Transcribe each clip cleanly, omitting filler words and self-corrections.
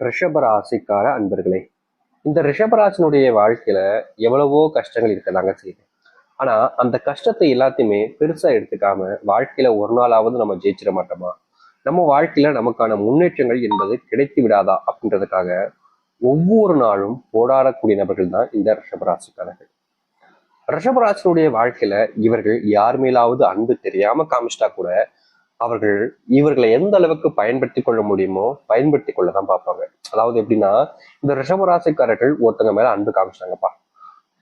ரிஷபராசிக்கார அன்பர்களே, இந்த ரிஷபராசினுடைய வாழ்க்கையில எவ்வளவோ கஷ்டங்கள் இருக்கதாங்க செய்யுது. ஆனா அந்த கஷ்டத்தை எல்லாத்தையுமே பெருசா எடுத்துக்காம வாழ்க்கையில ஒரு நாளாவது நம்ம ஜெயிச்சிட மாட்டோமா, நம்ம வாழ்க்கையில நமக்கான முன்னேற்றங்கள் என்பது கிடைத்து விடாதா அப்படின்றதுக்காக ஒவ்வொரு நாளும் போராடக்கூடிய நபர்கள் தான் இந்த ரிஷபராசிக்காரர்கள். ரிஷபராசினுடைய வாழ்க்கையில இவர்கள் யார் மேலாவது அன்பு தெரியாம காமிச்சிட்டா கூட அவர்கள் இவர்களை எந்த அளவுக்கு பயன்படுத்தி கொள்ள முடியுமோ பயன்படுத்தி கொள்ளதான் பார்ப்பாங்க. அதாவது எப்படின்னா, இந்த ரிஷபராசிக்காரர்கள் ஒருத்தங்க மேல அன்பு காமிச்சாங்கப்பா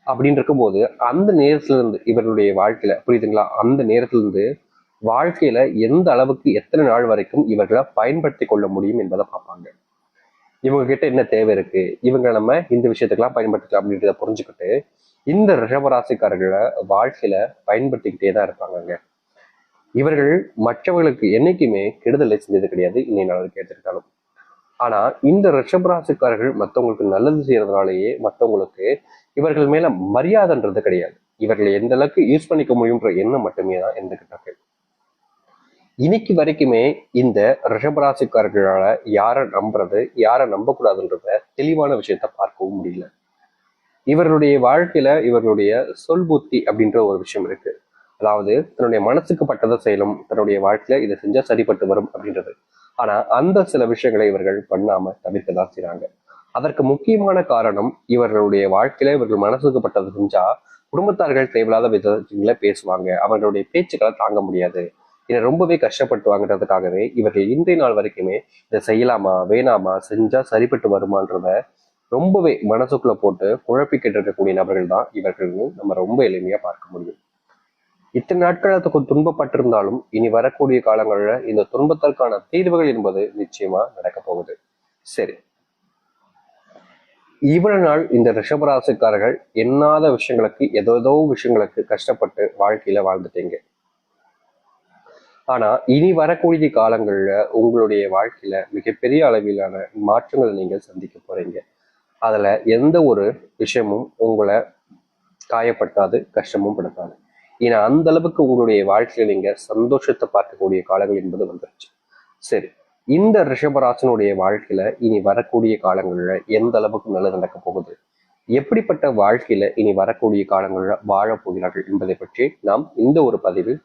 அப்படின்னு இருக்கும்போது அந்த நேரத்துல இருந்து இவர்களுடைய வாழ்க்கையில, புரியுதுங்களா, அந்த நேரத்துல இருந்து வாழ்க்கையில எந்த அளவுக்கு எத்தனை நாள் வரைக்கும் இவர்களை பயன்படுத்தி கொள்ள முடியும் என்பதை பார்ப்பாங்க. இவங்க கிட்ட என்ன தேவை இருக்கு, இவங்க நம்ம இந்த விஷயத்துக்கெல்லாம் பயன்படுத்திக்கலாம் அப்படின்றத புரிஞ்சுக்கிட்டு இந்த ரிஷபராசிக்காரர்களை வாழ்க்கையில பயன்படுத்திக்கிட்டே தான் இருப்பாங்க. இவர்கள் மற்றவர்களுக்கு என்னைக்குமே கெடுதலை செஞ்சது கிடையாது, இன்னைய நாள் கேட்டிருக்காலும். ஆனா இந்த ரிஷபராசிக்காரர்கள் மற்றவங்களுக்கு நல்லது செய்யறதுனாலேயே மற்றவங்களுக்கு இவர்கள் மேல மரியாதைன்றது கிடையாது. இவர்களை எந்த அளவுக்கு யூஸ் பண்ணிக்க முடியும்ன்ற எண்ணம் மட்டுமே தான் இருந்துகிட்டாங்க. இன்னைக்கு வரைக்குமே இந்த ரிஷபராசிக்காரர்களால யாரை நம்புறது யாரை நம்பக்கூடாதுன்றத தெளிவான விஷயத்த பார்க்கவும் முடியல. இவர்களுடைய வாழ்க்கையில இவர்களுடைய சொல் புத்தி அப்படின்ற ஒரு விஷயம் இருக்கு. அதாவது தன்னுடைய மனசுக்கு பட்டதை செய்யணும், தன்னுடைய வாழ்க்கையில இதை செஞ்சா சரிப்பட்டு வரும் அப்படின்றது. ஆனா அந்த சில விஷயங்களை இவர்கள் பண்ணாம தவிர்க்க தான் செய்றாங்க. அதற்கு முக்கியமான காரணம், இவர்களுடைய வாழ்க்கையில இவர்கள் மனசுக்கு பட்டதை செஞ்சா குடும்பத்தார்கள் தேவையில்லாத விதங்களை பேசுவாங்க, அவர்களுடைய பேச்சுக்களை தாங்க முடியாது, இதை ரொம்பவே கஷ்டப்படுத்துவாங்கன்றதுக்காகவே இவர்கள் இன்றைய நாள் வரைக்குமே இதை செய்யலாமா வேணாமா, செஞ்சா சரிப்பட்டு வருமான்றத ரொம்பவே மனசுக்குள்ள போட்டு குழப்பிக்கிட்டு இருக்கக்கூடிய நபர்கள் தான் இவர்கள்னு நம்ம ரொம்ப எளிமையா பார்க்க முடியும். இத்தனை நாட்கள் அதுக்கு துன்பப்பட்டிருந்தாலும் இனி வரக்கூடிய காலங்களில் இந்த துன்பத்திற்கான தீர்வுகள் என்பது நிச்சயமா நடக்க போகுது. சரி, இவ்வளவு நாள் இந்த ரிஷபராசிக்காரர்கள் எண்ணாத விஷயங்களுக்கு ஏதோ விஷயங்களுக்கு கஷ்டப்பட்டு வாழ்க்கையில வாழ்ந்துட்டீங்க. ஆனா இனி வரக்கூடிய காலங்கள்ல உங்களுடைய வாழ்க்கையில மிகப்பெரிய அளவிலான மாற்றங்களை நீங்கள் சந்திக்க போறீங்க. அதுல எந்த ஒரு விஷயமும் உங்களை காயப்படுத்தாது, கஷ்டமும் படுத்தாது. ஏன்னா அந்த அளவுக்கு உங்களுடைய வாழ்க்கையில நீங்க சந்தோஷத்தை பார்க்கக்கூடிய காலங்கள் என்பது வந்துருச்சு. சரி, இந்த ரிஷபராசனுடைய வாழ்க்கையில இனி வரக்கூடிய காலங்கள்ல எந்த அளவுக்கு நல்லது நடக்க போகுது, எப்படிப்பட்ட வாழ்க்கையில இனி வரக்கூடிய காலங்கள்ல வாழப் போகிறார்கள் என்பதை பற்றி நாம் இந்த ஒரு பதிவில்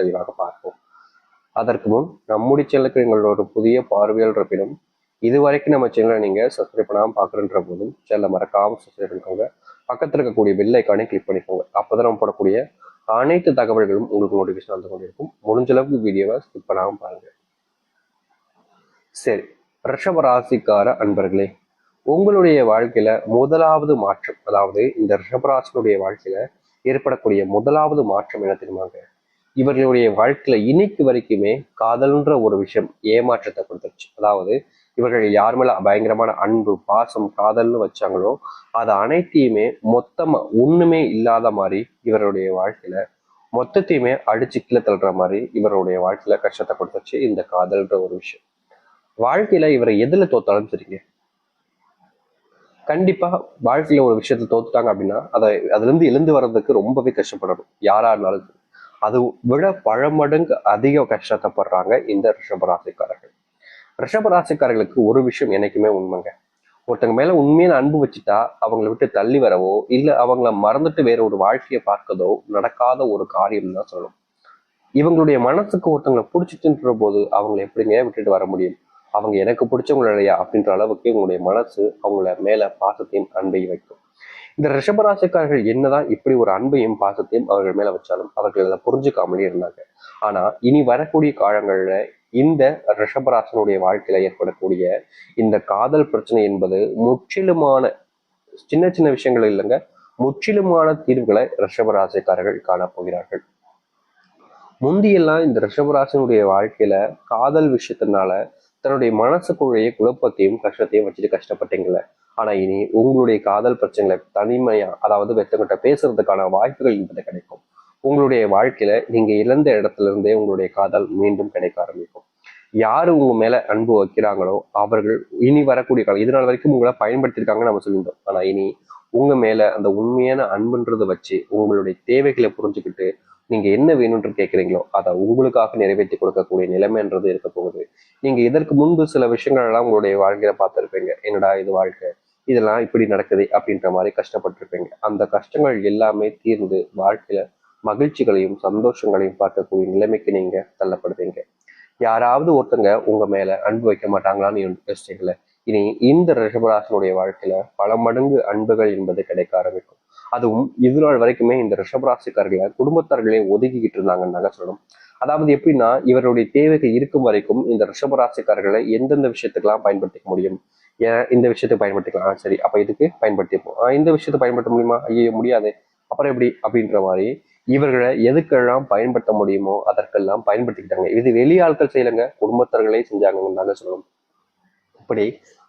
தெளிவாக பார்ப்போம். அதற்கு முன் நம்முடைய சேனலுக்கு எங்களோட ஒரு புதிய பார்வையாளர் இருப்பினும் இதுவரைக்கும் நம்ம சேனலை நீங்க சப்ஸ்கிரைப் பண்ணாமல் பார்க்குறன்ற போதும் சேனலை மறக்காம சப்ஸ்கிரைப் பண்ணிக்கோங்க. பக்கத்தில் இருக்கக்கூடிய பெல் ஐக்கானை கிளிக் பண்ணிக்கோங்க. அப்போதான் நம்ம போடக்கூடிய அனைத்து தகவல்களும் உங்களுக்கு நோட்டிஃபிகேஷன் வந்து கொண்டிருக்கும். முடிஞ்ச அளவுக்கு வீடியோவை ஸ்கிப் பண்ணாமல் பாருங்க. சரி, ரிஷப ராசிக்கார அன்பர்களே, உங்களுடைய வாழ்க்கையில முதலாவது மாற்றம், அதாவது இந்த ரிஷபராசினுடைய வாழ்க்கையில ஏற்படக்கூடிய முதலாவது மாற்றம் என்ன தெரியுமாங்க? இவர்களுடைய வாழ்க்கையில இன்னைக்கு வரைக்குமே காதல்ன்ற ஒரு விஷயம் ஏமாற்றத்தை கொடுத்துருச்சு. அதாவது இவர்கள் யார் மேல பயங்கரமான அன்பு பாசம் காதல்னு வச்சாங்களோ அது அனைத்தையுமே மொத்தமா ஒண்ணுமே இல்லாத மாதிரி இவருடைய வாழ்க்கையில மொத்தத்தையுமே அடிச்சு கீழே தள்ளுற மாதிரி இவருடைய வாழ்க்கையில கஷ்டத்தை கொடுத்துருச்சு இந்த காதல்ன்ற ஒரு விஷயம். வாழ்க்கையில இவரை எதுல தோத்தாலும் சரிங்க, கண்டிப்பா வாழ்க்கையில ஒரு விஷயத்த தோத்துட்டாங்க அப்படின்னா அதுல இருந்து எழுந்து வர்றதுக்கு ரொம்பவே கஷ்டப்படணும் யாரா இருந்தாலும். அது விட பல மடங்கு அதிக கஷ்டத்தைப்படுறாங்க இந்த ரிஷபராசிக்காரர்கள். ரிஷபராசிக்காரர்களுக்கு ஒரு விஷயம் என்னைக்குமே உண்மைங்க, ஒருத்தங்க மேல உண்மையான அன்பு வச்சுட்டா அவங்களை விட்டு தள்ளி வரவோ இல்ல அவங்கள மறந்துட்டு வேற ஒரு வாழ்க்கையை பார்க்கதோ நடக்காத ஒரு காரியம் தான் சொல்லணும். இவங்களுடைய மனசுக்கு ஒருத்தங்களை பிடிச்சிட்டுன்ற போது அவங்களை எப்படிங்க விட்டுட்டு வர முடியும்? அவங்க எனக்கு பிடிச்சவங்க இல்லையா அப்படின்ற அளவுக்கு உங்களுடைய மனசு அவங்கள மேல பாசத்தையும் அன்பையும் வைக்கும். இந்த ரிஷபராசிக்காரர்கள் என்னதான் இப்படி ஒரு அன்பையும் பாசத்தையும் அவர்கள் மேல வச்சாலும் அவர்கள் அதை புரிஞ்சுக்காமலே இருந்தாங்க. ஆனா இனி வரக்கூடிய காலங்கள்ல இந்த ரிஷபராசனுடைய வாழ்க்கையில ஏற்படக்கூடிய இந்த காதல் பிரச்சனை என்பது முற்றிலுமான சின்ன சின்ன விஷயங்கள் இல்லைங்க, முற்றிலுமான தீர்வுகளை ரிஷபராசிக்காரர்கள் காணப்போகிறார்கள். முந்தியெல்லாம் இந்த ரிஷபராசினுடைய வாழ்க்கையில காதல் விஷயத்தினால தன்னுடைய மனசுக்குள்ளேயே குழப்பத்தையும் கஷ்டத்தையும் வச்சுட்டு கஷ்டப்பட்டீங்கள. ஆனா இனி உங்களுடைய காதல் பிரச்சனைகளை தனிமையா, அதாவது வெத்தங்கிட்ட பேசுறதுக்கான வாய்ப்புகள் என்பது கிடைக்கும். உங்களுடைய வாழ்க்கையில நீங்க இழந்த இடத்துல இருந்தே உங்களுடைய காதல் மீண்டும் கிடைக்க ஆரம்பிக்கும். யாரு உங்க மேல அன்பு வைக்கிறாங்களோ அவர்கள் இனி வரக்கூடிய காலம், இதனால் வரைக்கும் உங்களை பயன்படுத்தியிருக்காங்கன்னு நம்ம சொல்லியிருந்தோம். ஆனா இனி உங்க மேல அந்த உண்மையான அன்புன்றதை வச்சு உங்களுடைய தேவைகளை புரிஞ்சுக்கிட்டு நீங்க என்ன வேணும்னு கேட்குறீங்களோ அதை உங்களுக்காக நிறைவேற்றி கொடுக்கக்கூடிய நிலைமைன்றது இருக்க போகுது. நீங்க இதற்கு முன்பு சில விஷயங்கள் எல்லாம் உங்களுடைய வாழ்க்கையில பார்த்துருப்பீங்க. என்னடா இது வாழ்க்கை, இதெல்லாம் இப்படி நடக்குது அப்படின்ற மாதிரி கஷ்டப்பட்டிருப்பீங்க. அந்த கஷ்டங்கள் எல்லாமே தீர்ந்து வாழ்க்கையில மகிழ்ச்சிகளையும் சந்தோஷங்களையும் பார்க்கக்கூடிய நிலைமைக்கு நீங்க தள்ளப்படுவீங்க. யாராவது ஒருத்தங்க உங்க மேல அன்பு வைக்க மாட்டாங்களான்னு யோசிச்சீங்கள, இனி இந்த ரிஷபராசனுடைய வாழ்க்கையில பல மடங்கு அன்புகள் என்பது கிடைக்க ஆரம்பிக்கும். அதுவும் இது நாள் வரைக்குமே இந்த ரிஷபராசிக்காரர்களை குடும்பத்தார்களே ஒதுக்கிக்கிட்டு இருந்தாங்கன்னு சொல்லணும். அதாவது எப்படின்னா, இவருடைய தேவைகள் இருக்கும் வரைக்கும் இந்த ரிஷபராசிக்காரர்களை எந்தெந்த விஷயத்துக்கெல்லாம் பயன்படுத்திக்க முடியும், ஏன் இந்த விஷயத்துக்கு பயன்படுத்திக்கலாம், சரி அப்ப இதுக்கு பயன்படுத்திப்போம், இந்த விஷயத்தை பயன்படுத்த முடியுமா, ஐயோ முடியாது, அப்புறம் எப்படி அப்படின்ற மாதிரி இவர்களை எதுக்கெல்லாம் பயன்படுத்த முடியுமோ அதற்கெல்லாம் பயன்படுத்திக்கிட்டாங்க. இது வெளியாட்கள் செய்யலைங்க, குடும்பத்தார்களே செஞ்சாங்கன்னு சொல்லணும். இப்படி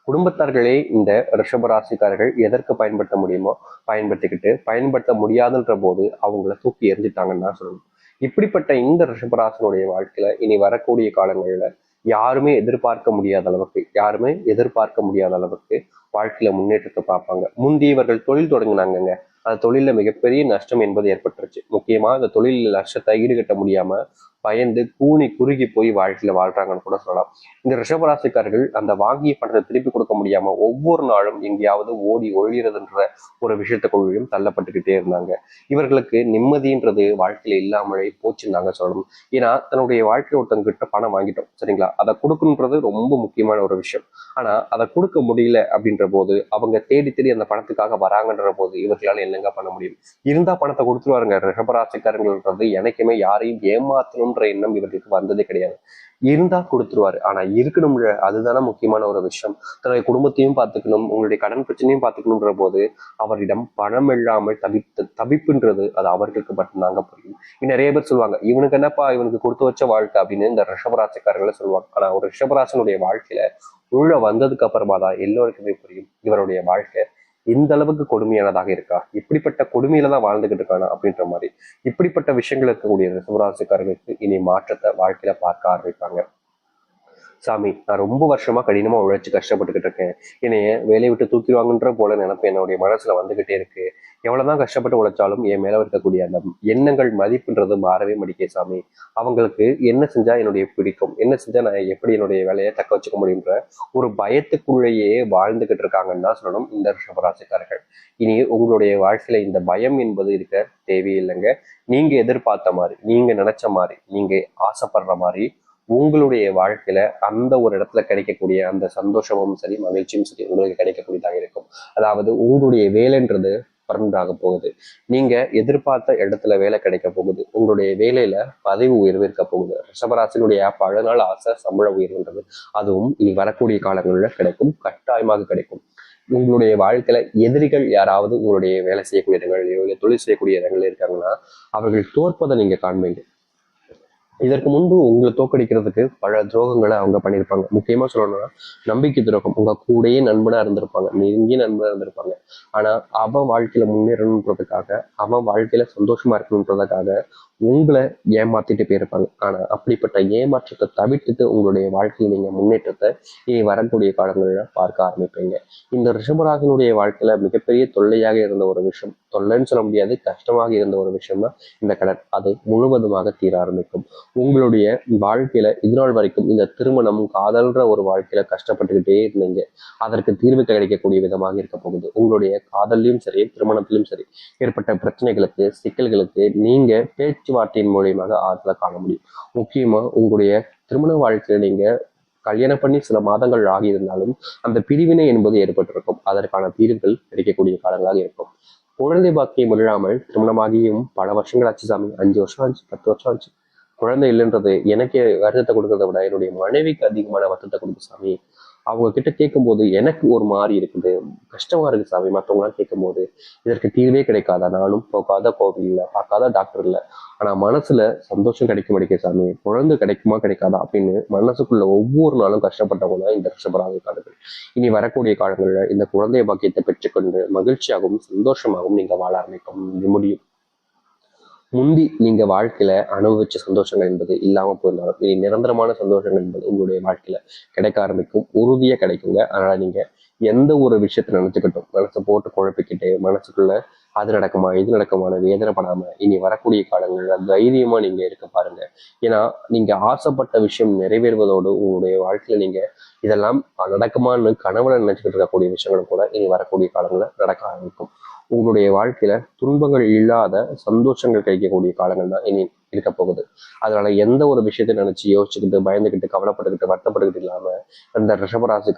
குடும்பத்தார்களே இந்த ரிஷபராசிக்காரர்கள் எதற்கு பயன்படுத்த முடியுமோ பயன்படுத்திக்கிட்டு, பயன்படுத்த முடியாதுன்ற போது அவங்கள தூக்கி எறிஞ்சிட்டாங்கன்னு தான் சொல்லணும். இப்படிப்பட்ட இந்த ரிஷபராசனுடைய வாழ்க்கையில இனி வரக்கூடிய காலங்கள்ல யாருமே எதிர்பார்க்க முடியாத அளவுக்கு, வாழ்க்கையில முன்னேற்றத்தை பார்ப்பாங்க. முந்தி இவர்கள் தொழில் தொடங்கினாங்கங்க, அந்த தொழில மிகப்பெரிய நஷ்டம் என்பது ஏற்பட்டுருச்சு. முக்கியமா இந்த தொழில் நஷ்டத்தை ஈடுகட்ட முடியாம பயந்து கூனி குறுகி போய் வாழ்க்கையில வாழ்றாங்கன்னு கூட சொல்லலாம். இந்த ரிஷபராசிக்காரர்கள் அந்த வாங்கிய பணத்தை திருப்பி கொடுக்க முடியாம ஒவ்வொரு நாளும் எங்கேயாவது ஓடி ஒழிகிறதுன்ற ஒரு விஷயத்துக்குள்ளையும் தள்ளப்பட்டுக்கிட்டே இருந்தாங்க. இவர்களுக்கு நிம்மதின்றது வாழ்க்கையில இல்லாமலே போச்சுன்னாங்க சொல்லணும். ஏன்னா தன்னுடைய வாழ்க்கை ஒருத்தங்க கிட்ட பணம் வாங்கிட்டோம் சரிங்களா, அதை கொடுக்கணுன்றது ரொம்ப முக்கியமான ஒரு விஷயம். ஆனா அதை கொடுக்க முடியல அப்படின்ற போது அவங்க தேடி தேடி அந்த பணத்துக்காக வராங்கன்ற போது இவர்களால என்னங்க பண்ண முடியும்? இருந்தா பணத்தை கொடுத்துருவாருங்க. ரிஷபராசிக்காரங்கள்ன்றது எனக்குமே யாரையும் ஏமாத்தணும்ன்ற எண்ணம் இவர்களுக்கு வந்ததே கிடையாது. இருந்தா கொடுத்துருவாரு. ஆனா இருக்கணும்ல, அதுதானே முக்கியமான ஒரு விஷயம். தன்னுடைய குடும்பத்தையும் பார்த்துக்கணும், உங்களுடைய கடன் பிரச்சனையும் பார்த்துக்கணுன்ற போது அவரிடம் பணம் இல்லாமல் தவிப்புன்றது அது அவர்களுக்கு மட்டும்தாங்க புரியும். நிறைய பேர் சொல்லுவாங்க, இவனுக்கு என்னப்பா இவனுக்கு கொடுத்து வச்ச வாழ்க்கை அப்படின்னு இந்த ரிஷபராசிக்காரர்களை சொல்லுவாங்க. ஆனா ஒரு ரிஷபராசனுடைய வாழ்க்கையில உள்ள வந்ததுக்கு அப்புறமா தான் எல்லோருக்குமே புரியும் இவருடைய வாழ்க்கை இந்த அளவுக்கு கொடுமையானதாக இருக்கா, இப்படிப்பட்ட கொடுமையில தான் வாழ்ந்துகிட்டு இருக்கானா அப்படின்ற மாதிரி. இப்படிப்பட்ட விஷயங்கள் இருக்கக்கூடிய ரிஷபராசிக்காரர்களுக்கு இனி மாற்றத்தை வாழ்க்கையில பார்க்க ஆரம்பிப்பாங்க. சாமி, நான் ரொம்ப வருஷமா கடினமா உழைச்சு கஷ்டப்பட்டுக்கிட்டு இருக்கேன், என்னைய வேலையை விட்டு தூக்கிடுவாங்கன்ற போல நினைப்பு என்னுடைய மனசுல வந்துகிட்டே இருக்கு. எவ்வளவுதான் கஷ்டப்பட்டு உழைச்சாலும் என் மேல இருக்கக்கூடிய அந்த எண்ணங்கள் மதிப்புன்றது மாறவே மாட்டேங்குது சாமி. அவங்களுக்கு என்ன செஞ்சா என்னுடைய பிடிக்கும், என்ன செஞ்சா நான் எப்படி என்னுடைய வேலையை தக்க வச்சுக்க முடியுன்ற ஒரு பயத்துக்குள்ளேயே வாழ்ந்துகிட்டு இருக்காங்கன்னு தான் சொல்லணும் இந்த ரிஷபராசிக்காரர்கள். இனி உங்களுடைய வாழ்க்கையில இந்த பயம் என்பது இருக்க தேவையில்லைங்க. நீங்க எதிர்பார்த்த மாதிரி, நீங்க நினைச்ச மாதிரி, நீங்க ஆசைப்படுற மாதிரி உங்களுடைய வாழ்க்கையில அந்த ஒரு இடத்துல கிடைக்கக்கூடிய அந்த சந்தோஷமும் சரி மகிழ்ச்சியும் சரி உங்களுக்கு கிடைக்கக்கூடியதாக இருக்கும். அதாவது உங்களுடைய வேலைன்றது பர்மனண்ட் போகுது. நீங்க எதிர்பார்த்த இடத்துல வேலை கிடைக்க போகுது. உங்களுடைய வேலையில பதவி உயர்வு இருக்க போகுது. ரிஷபராசினுடைய பல நாள் ஆசை சம்பள உயர்வுன்றது அதுவும் இனி வரக்கூடிய காலங்களில் கிடைக்கும், கட்டாயமாக கிடைக்கும். உங்களுடைய வாழ்க்கையில எதிரிகள் யாராவது உங்களுடைய வேலை செய்யக்கூடிய இடங்கள்லையோ இல்லை தொழில் செய்யக்கூடிய இடங்கள்ல இருக்காங்கன்னா அவர்கள் தோற்பதை நீங்க காண்பீங்க. இதற்கு முன்பு உங்களை தோக்கடிக்கிறதுக்கு பல துரோகங்களை அவங்க பண்ணியிருப்பாங்க. முக்கியமா சொல்லணும்னா நம்பிக்கை துரோகம். உங்க கூடயே நண்பனா இருந்திருப்பாங்க, நெருங்கிய நண்பனா இருந்திருப்பாங்க. ஆனா அவன் வாழ்க்கையில முன்னேறணுன்றதுக்காக, அவன் வாழ்க்கையில சந்தோஷமா இருக்கணுன்றதுக்காக உங்களை ஏமாத்திட்டு போயிருப்பாங்க. ஆனா அப்படிப்பட்ட ஏமாற்றத்தை தவிர்த்துட்டு உங்களுடைய வாழ்க்கையில் நீங்க முன்னேற்றத்தை இனி வரக்கூடிய காலங்களில் பார்க்க ஆரம்பிப்பீங்க. இந்த ரிஷபராசனுடைய வாழ்க்கையில மிகப்பெரிய தொல்லையாக இருந்த ஒரு விஷயம், தொல்லைன்னு சொல்ல முடியாது, கஷ்டமாக இருந்த ஒரு விஷயம் தான் இந்த கடன். அது முழுவதுமாக தீர ஆரம்பிக்கும். உங்களுடைய வாழ்க்கையில இதுநாள் வரைக்கும் இந்த திருமணம் காதல்ன்ற ஒரு வாழ்க்கையில கஷ்டப்பட்டுக்கிட்டே இருந்தீங்க, அதற்கு தீர்வு கிடைக்கக்கூடிய விதமாக இருக்க போகுது. உங்களுடைய காதல்லையும் சரி திருமணத்திலும் சரி ஏற்பட்ட பிரச்சனைகளுக்கு சிக்கல்களுக்கு நீங்க பேச்சுவார்த்தையின் மூலியமாக ஆறுதலை காண முடியும். முக்கியமா உங்களுடைய திருமண வாழ்க்கையில நீங்க கல்யாணம் பண்ணி சில மாதங்கள் ஆகியிருந்தாலும் அந்த பிரிவினை என்பது ஏற்பட்டிருக்கும். அதற்கான தீர்வுகள் கிடைக்கக்கூடிய காலங்களாக இருக்கும். குழந்தை பாக்கியம் இல்லாமல் திருமணமாகியும் பல வருஷங்கள் ஆச்சு சாமி, 5 வருஷம் ஆச்சு, 10 வருஷம் ஆச்சு, குழந்தை இல்லைன்றது எனக்கு வருத்தத்தை கொடுக்கறத விட என்னுடைய மனைவிக்கு அதிகமான வருத்தத்தை கொடுக்கும் சாமி. அவங்க கிட்ட கேட்கும் போது எனக்கு ஒரு மாதிரி இருக்குது, கஷ்டமா இருக்கு சாமி. மற்றவங்களாம் கேட்கும் போது இதற்கு தீர்வே கிடைக்காதா, நானும் போகாத கோவில் இல்லை, பார்க்காத டாக்டர் இல்லை, ஆனா மனசுல சந்தோஷம் கிடைக்க மாட்டேங்குது சாமி, குழந்தை கிடைக்குமா கிடைக்காதா அப்படின்னு மனசுக்குள்ள ஒவ்வொரு நாளும் கஷ்டப்பட்டவங்க தான் இந்த ரிஷபராசிக்காரர்கள். இனி வரக்கூடிய காலங்களில் இந்த குழந்தைய பாக்கியத்தை பெற்றுக்கொண்டு மகிழ்ச்சியாகவும் சந்தோஷமாகவும் நீங்க வாழ ஆரம்பிக்க முடியும். முந்தி நீங்க வாழ்க்கையில அனுபவிச்ச சந்தோஷங்கள் என்பது இல்லாம போயிருந்தாலும் இனி நிரந்தரமான சந்தோஷங்கள் என்பது உங்களுடைய வாழ்க்கையில கிடைக்க ஆரம்பிக்கும், உறுதியா கிடைக்குங்க. அதனால நீங்க எந்த ஒரு விஷயத்த நினைச்சுக்கிட்டோம் மனசை போட்டு குழப்பிக்கிட்டு மனசுக்குள்ள அது நடக்குமா இது நடக்குமான வேதனைப்படாம இனி வரக்கூடிய காலங்கள்ல தைரியமா நீங்க இருக்க பாருங்க. ஏன்னா நீங்க ஆசைப்பட்ட விஷயம் நிறைவேறுவதோடு உங்களுடைய வாழ்க்கையில நீங்க இதெல்லாம் நடக்குமான்னு கனவுல நினைச்சுக்கிட்டு இருக்கக்கூடிய விஷயங்களும் கூட இனி வரக்கூடிய காலங்கள்ல நடக்க ஆரம்பிக்கும். உங்களுடைய வாழ்க்கையில துன்பங்கள் இல்லாத சந்தோஷங்கள் கிடைக்கக்கூடிய காலங்கள் தான் இனி இருக்க போகுது. அதனால எந்த ஒரு விஷயத்தை நினைச்சு யோசிச்சுக்கிட்டு பயந்துக்கிட்டு கவலைப்பட்டுக்கிட்டு வருத்தப்பட்டுக்கிட்டு இல்லாம அந்த ரிஷபராசி